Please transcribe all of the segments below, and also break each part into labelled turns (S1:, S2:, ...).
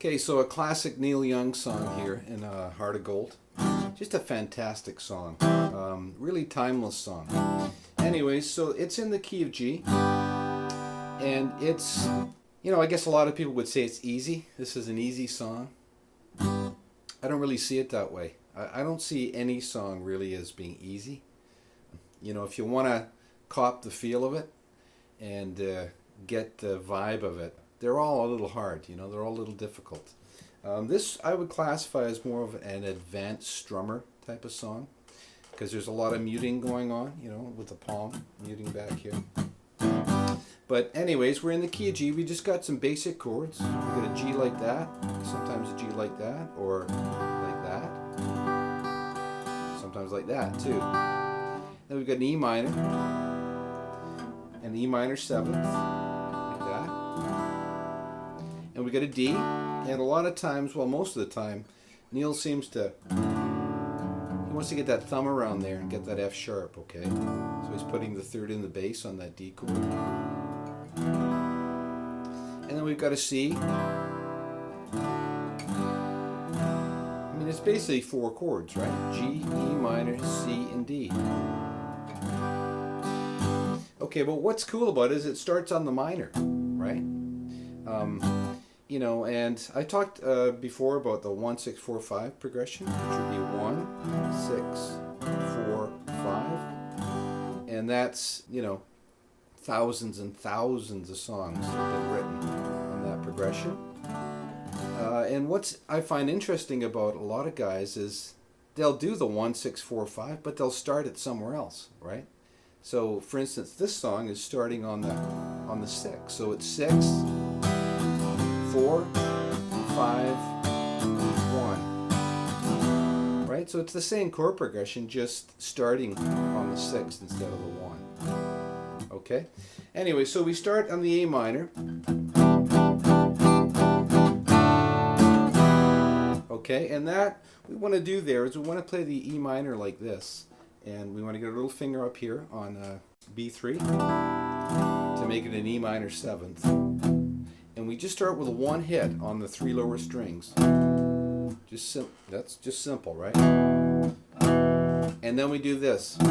S1: Okay, so a classic Neil Young song here in Heart of Gold. Just a fantastic song. Really timeless song. Anyways, so it's in the key of G. And it's, I guess a lot of people would say it's easy. This is an easy song. I don't really see it that way. I don't see any song really as being easy. If you want to cop the feel of it and get the vibe of it, they're all a little hard, they're all a little difficult. This I would classify as more of an advanced strummer type of song, because there's a lot of muting going on, with the palm muting back here. But anyways, we're in the key of G. We just got some basic chords. We got a G like that, sometimes a G like that, or like that, sometimes like that too. Then we've got an E minor, an E minor seventh, like that. And we got a D, and a lot of times, well, most of the time, Neil seems to, he wants to get that thumb around there and get that F sharp, okay? So he's putting the third in the bass on that D chord. And then we've got a C. I mean, it's basically four chords, right? G, E minor, C, and D. Okay, but what's cool about it is it starts on the minor, right? And I talked before about the 1, 6, 4, 5 progression, which would be 1, 6, 4, 5. And that's, thousands and thousands of songs that have been written on that progression. And what I find interesting about a lot of guys is they'll do the 1, 6, 4, 5, but they'll start it somewhere else, right? So, for instance, this song is starting on the 6. So it's 6, 4, 5, 1. Right? So it's the same chord progression, just starting on the 6 instead of the 1. Okay? Anyway, so we start on the A minor. Okay, and that we want to do there is we want to play the E minor like this. And we want to get a little finger up here on B3 to make it an E minor 7th. And we just start with one hit on the 3 lower strings. That's just simple, right? And then we do this. We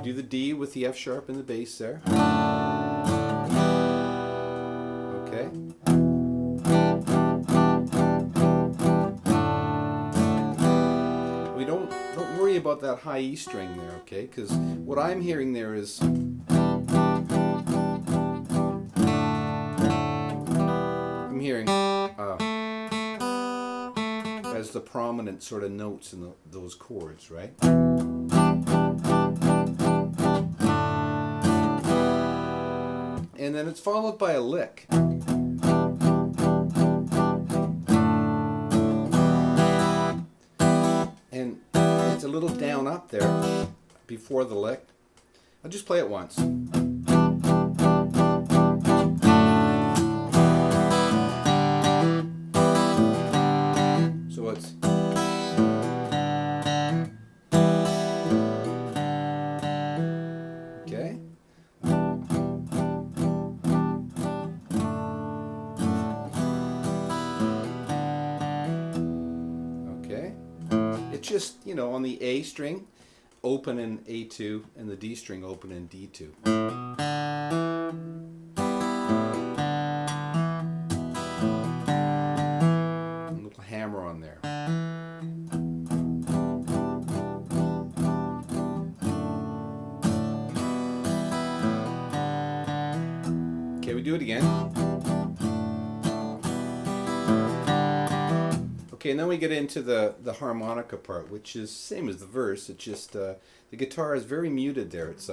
S1: do the D with the F sharp in the bass there. Okay. Don't worry about that high E string there, okay? Because what I'm hearing there is I'm hearing as the prominent sort of notes in those chords, right? And then it's followed by a lick. And it's a little down up there before the lick. I'll just play it once. So it's okay. It's just, on the A string, open in A2, and the D string open in D2. A little hammer on there. Okay, we do it again. Okay, and then we get into the harmonica part, which is same as the verse. It's just the guitar is very muted there. It's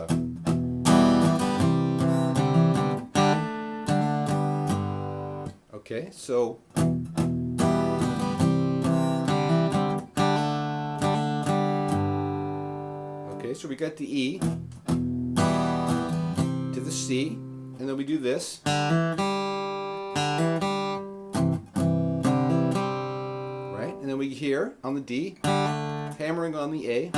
S1: okay, so so we got the E to the C, and then we do this. And then we hear on the D, hammering on the A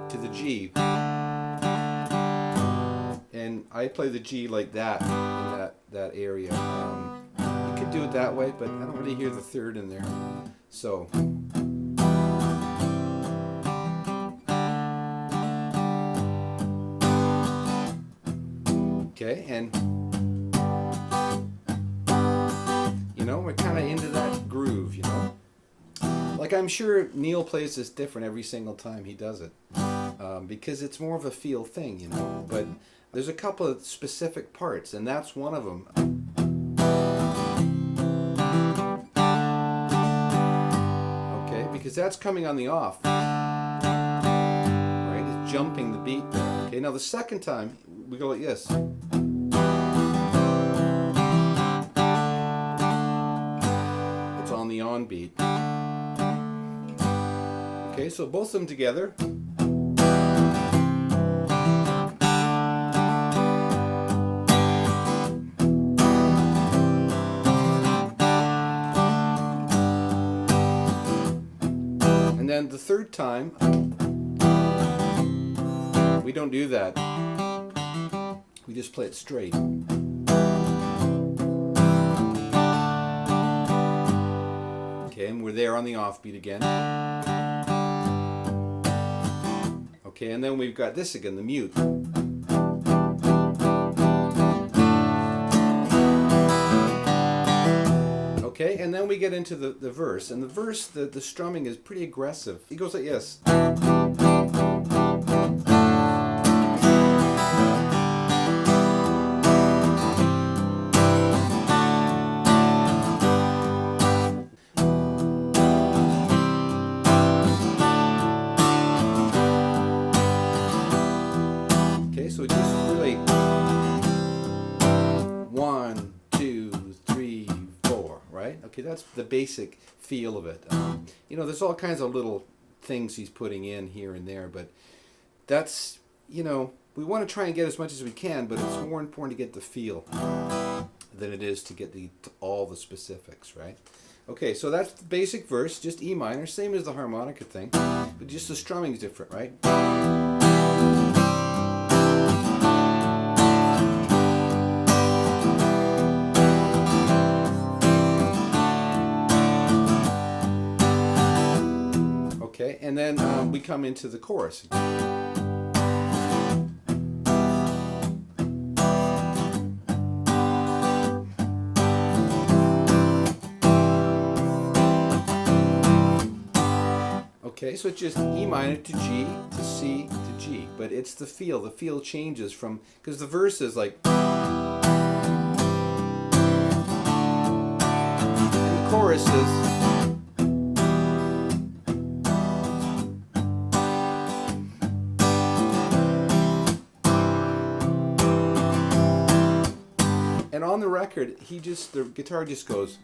S1: to the G. I play the G like that in that area. You could do it that way, but I don't really hear the third in there. So. Okay, and you know, we're kind of into that groove, you know. Like, I'm sure Neil plays this different every single time he does it, because it's more of a feel thing, you know. But there's a couple of specific parts, and that's one of them. Okay, because that's coming on the off, right? It's jumping the beat there. Okay, now the second time we go like this. It's on the on beat. Okay, so both of them together. And then the third time, we don't do that. We just play it straight. Okay, and we're there on the offbeat again. Okay, and then we've got this again, the mute. Okay, and then we get into the verse. And the verse, the strumming is pretty aggressive. He goes like this. So just really 1, 2, 3, 4, right? Okay, that's the basic feel of it. You know, there's all kinds of little things he's putting in here and there, but that's, you know, we want to try and get as much as we can, but it's more important to get the feel than it is to get all the specifics, right? Okay, so that's the basic verse, just E minor, same as the harmonica thing, but just the strumming is different, right? Okay, and then we come into the chorus. Okay, so it's just E minor to G to C to G, but it's the feel. The feel changes from, because the verse is like, and the chorus is. And on the record, the guitar just goes.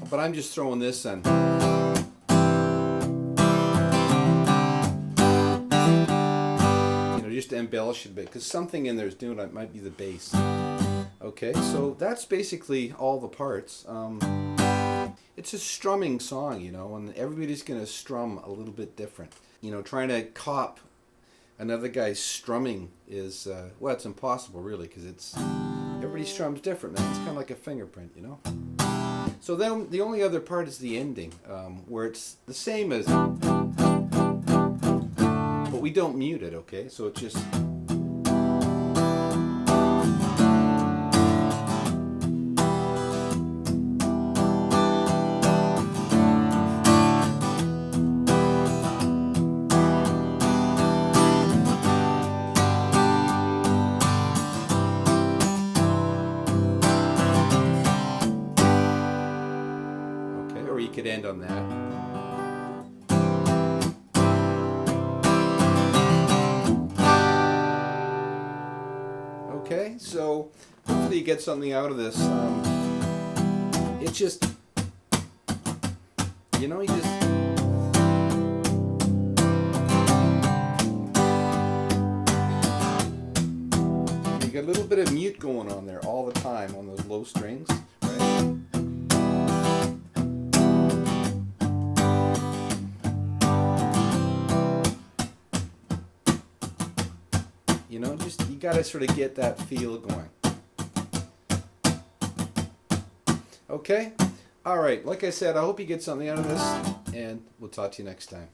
S1: But I'm just throwing this in. You know, just to embellish it a bit, because something in there is doing it. Might be the bass. Okay, so that's basically all the parts. It's a strumming song, you know, and everybody's going to strum a little bit different. You know, trying to cop another guy's strumming is, well, it's impossible really, because everybody strums different, man. It's kind of like a fingerprint, you know. So then the only other part is the ending, where it's the same as, but we don't mute it, okay? So it's just. Or you could end on that. Okay, so hopefully you get something out of this. It's just, you know, you got a little bit of mute going on there all the time on those low strings, right? You know, just you got to sort of get that feel going. Okay? All right. Like I said, I hope you get something out of this, and we'll talk to you next time.